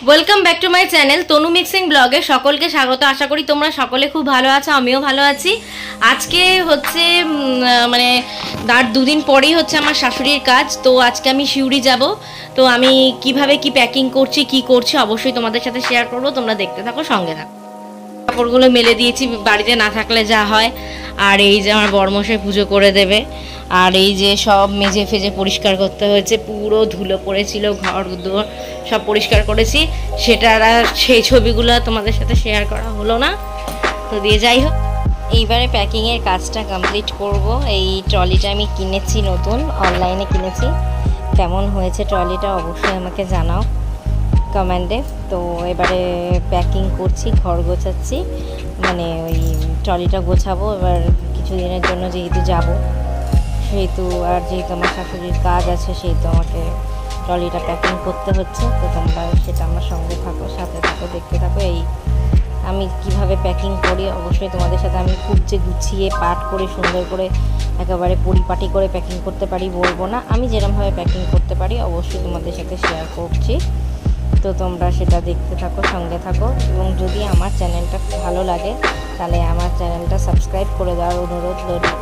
Welcome back to my channel Tanu mixing ব্লগে সকলকে স্বাগত। আশা করি তোমরা সকলে খুব ভালো আছো, আমিও ভালো আছি। আজকে হচ্ছে মানে তার দুদিন পরেই হচ্ছে আমার শাশুড়ির কাজ। তো আজকে আমি সিউড়ি যাব। তো আমি কিভাবে কি প্যাকিং করছি কি করছি অবশ্যই তোমাদের সাথে শেয়ার করবো, তোমরা দেখতে থাকো, সঙ্গে থাকো। কাপড়গুলো মেলে দিয়েছি, বাড়িতে না থাকলে যা হয়। আর এই যে আমার বড়মশাই পুজো করে দেবে। আর এই যে সব মেজে ফেজে পরিষ্কার করতে হয়েছে, পুরো ধুলো পড়েছিল, ঘর দুয়ার সব পরিষ্কার করেছি। সেটা সেই ছবিগুলো তোমাদের সাথে শেয়ার করা হলো না। তো দিয়ে যাই হোক, এইবারে প্যাকিংয়ের কাজটা কমপ্লিট করব। এই ট্রলিটা আমি কিনেছি, নতুন অনলাইনে কিনেছি। কেমন হয়েছে ট্রলিটা অবশ্যই আমাকে জানাও কমেন্টে। তো এবারে প্যাকিং করছি, ঘর গোছাচ্ছি, মানে ওই ট্রলিটা গোছাবো। এবার কিছুদিনের জন্য যেহেতু যাব, সেহেতু আর যেহেতু আমার শাশুড়ির কাজ আছে, সেহেতু আমাকে ট্রলিটা প্যাকিং করতে হচ্ছে। তো তোমরা সেটা আমার সঙ্গে থাকো, সাথে থাকো, দেখতে থাকো। এই আমি কিভাবে প্যাকিং করি অবশ্যই তোমাদের সাথে আমি খুব যে গুছিয়ে পাট করে সুন্দর করে একেবারে পরিপাটি করে প্যাকিং করতে পারি বলবো না, আমি যেরকমভাবে প্যাকিং করতে পারি অবশ্যই তোমাদের সাথে শেয়ার করছি। তো তোমরা সেটা দেখতে থাকো, সঙ্গে থাকো। এবং যদি আমার চ্যানেলটা ভালো লাগে তাহলে আমার চ্যানেলটা সাবস্ক্রাইব করে দেওয়ার অনুরোধ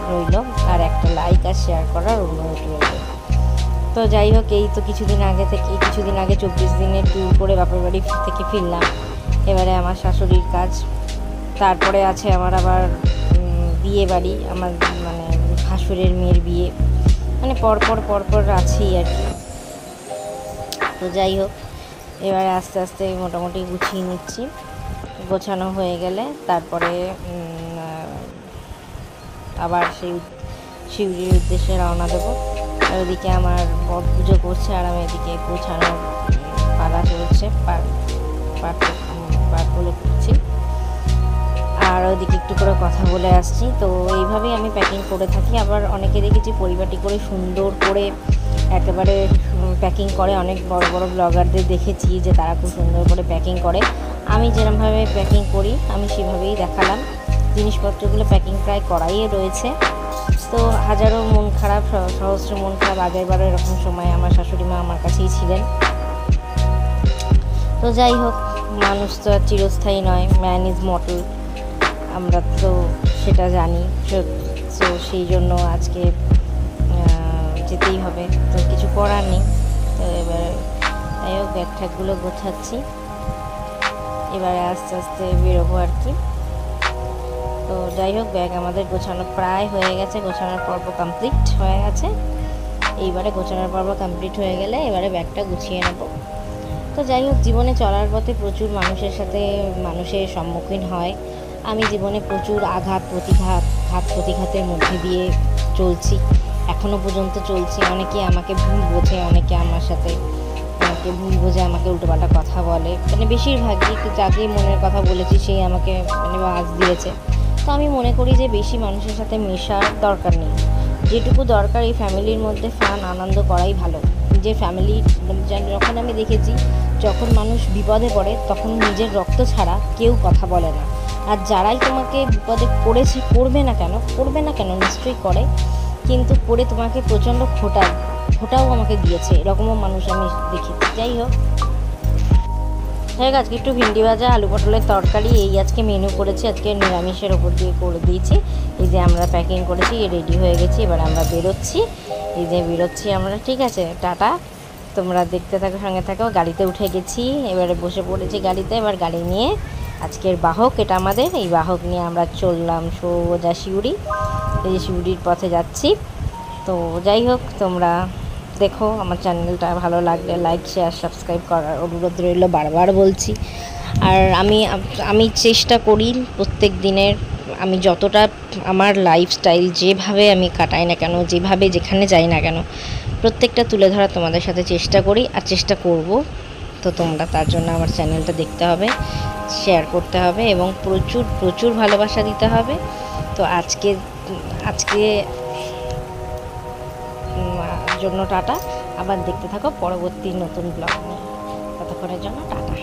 রইল, আর একটা লাইক আর শেয়ার করার অনুরোধ রইল। তো যাই হোক, এই তো কিছুদিন আগে 24 দিনের ট্যুর করে বাপের বাড়ি থেকে ফিরলাম। এবারে আমার শাশুড়ির কাজ, তারপরে আছে আমার আবার বিয়ে বাড়ি, আমার মানে ভাসুরের মেয়ের বিয়ে, মানে পরপর আছেই আর কি। তো যাই হোক, এবারে আস্তে আস্তে মোটামুটি গুছিয়ে নিচ্ছি। গোছানো হয়ে গেলে তারপরে আবার সেই শিউরির উদ্দেশ্যে রওনা দেবো। আর ওদিকে আমার বর পুজো করছে, আর আমি এদিকে গোছানোর পালা চলছে, পাটগুলো করছি, আর ওইদিকে একটু করে কথা বলে আসছি। তো এইভাবেই আমি প্যাকিং করে থাকি। আবার অনেকে দেখেছি পরিপাটি করে সুন্দর করে একেবারে প্যাকিং করে, অনেক বড় বড় ব্লগারদের দেখেছি যে তারা খুব সুন্দর করে প্যাকিং করে। আমি যেরকমভাবে প্যাকিং করি আমি সেভাবেই দেখালাম। জিনিসপত্রগুলো প্যাকিং প্রায় করাই রয়েছে। তো হাজারো মন খারাপ, সহস্র মন খারাপ, আগেরবারও এরকম সময় আমার শাশুড়ি মা আমার কাছেই ছিলেন। তো যাই হোক, মানুষ তো আর চিরস্থায়ী নয়, ম্যান ইজ মর্টাল, আমরা তো সেটা জানি। তো সেই জন্য আজকে যেতেই হবে, তো কিছু করার নেই। তো এবার যাই হোক, ব্যাগ ঠ্যাগগুলো গোছাচ্ছি, এবারে আস্তে আস্তে বেরোবো আর কি। তো যাই হোক, ব্যাগ আমাদের গোছানো প্রায় হয়ে গেছে, গোছানোর পর্ব কমপ্লিট হয়ে গেছে। এইবারে গোছানোর পর্ব কমপ্লিট হয়ে গেলে এবারে ব্যাগটা গুছিয়ে নেব। তো যাই হোক, জীবনে চলার পথে প্রচুর মানুষের সাথে মানুষের সম্মুখীন হয়। আমি জীবনে প্রচুর ঘাত প্রতিঘাতের মধ্যে দিয়ে চলছি, এখনও পর্যন্ত চলছি। অনেকে আমাকে ভুল বোঝে, অনেকে আমাকে ভুল বোঝে, আমাকে উল্টোপাল্টা কথা বলে, মানে বেশিরভাগই যাকে মনের কথা বলেছি সেই আমাকে মানে আঁচ দিয়েছে। তো আমি মনে করি যে বেশি মানুষের সাথে মেশার দরকার নেই, যেটুকু দরকার এই ফ্যামিলির মধ্যে ফান আনন্দ করাই ভালো। যে ফ্যামিলি, যখন আমি দেখেছি যখন মানুষ বিপদে পড়ে তখন নিজের রক্ত ছাড়া কেউ কথা বলে না। আর যারাই তোমাকে বিপদে করবে না কেন নিশ্চয়ই করে, কিন্তু করে তোমাকে প্রচণ্ড খোটাও আমাকে দিয়েছে, এরকমও মানুষ আমি দেখেছি। যাই হোক, আজকে একটু ভিন্ডি ভাজা, আলু পটলের তরকারি, এই আজকে মেনু করেছি। আজকে নিরামিষের ওপর দিয়ে করে দিয়েছি। এই যে আমরা প্যাকিং করেছি, রেডি হয়ে গেছি, এবার আমরা বেরোচ্ছি। এই যে বেরোচ্ছি আমরা, ঠিক আছে, টাটা। তোমরা দেখতে থাকো, সঙ্গে থাকো। গাড়িতে উঠে গেছি, এবারে বসে পড়েছি গাড়িতে। এবার গাড়ি নিয়ে, আজকের বাহক এটা আমাদের, এই বাহক নিয়ে আমরা চললাম সোজা সিউড়ি। এই যে সিউড়ির পথে যাচ্ছি। তো যাই হোক, তোমরা দেখো, আমার চ্যানেলটা ভালো লাগলে লাইক শেয়ার সাবস্ক্রাইব করার অনুরোধ রইল, বারবার বলছি। আর আমি চেষ্টা করি প্রত্যেক দিনের, আমি যতটা আমার লাইফস্টাইল যেভাবে আমি কাটাই না কেন, যেভাবে যেখানে যাই না কেন, প্রত্যেকটা তুলে ধরার তোমাদের সাথে চেষ্টা করি আর চেষ্টা করব। তো তোমরা তার জন্য আমার চ্যানেলটা দেখতে হবে, শেয়ার করতে হবে এবং প্রচুর ভালোবাসা দিতে হবে। তো আজকে জন্য টাটা। আবার দেখতে থাকো পরবর্তী নতুন ব্লগ নিয়ে। ততক্ষণের জন্য টাটা।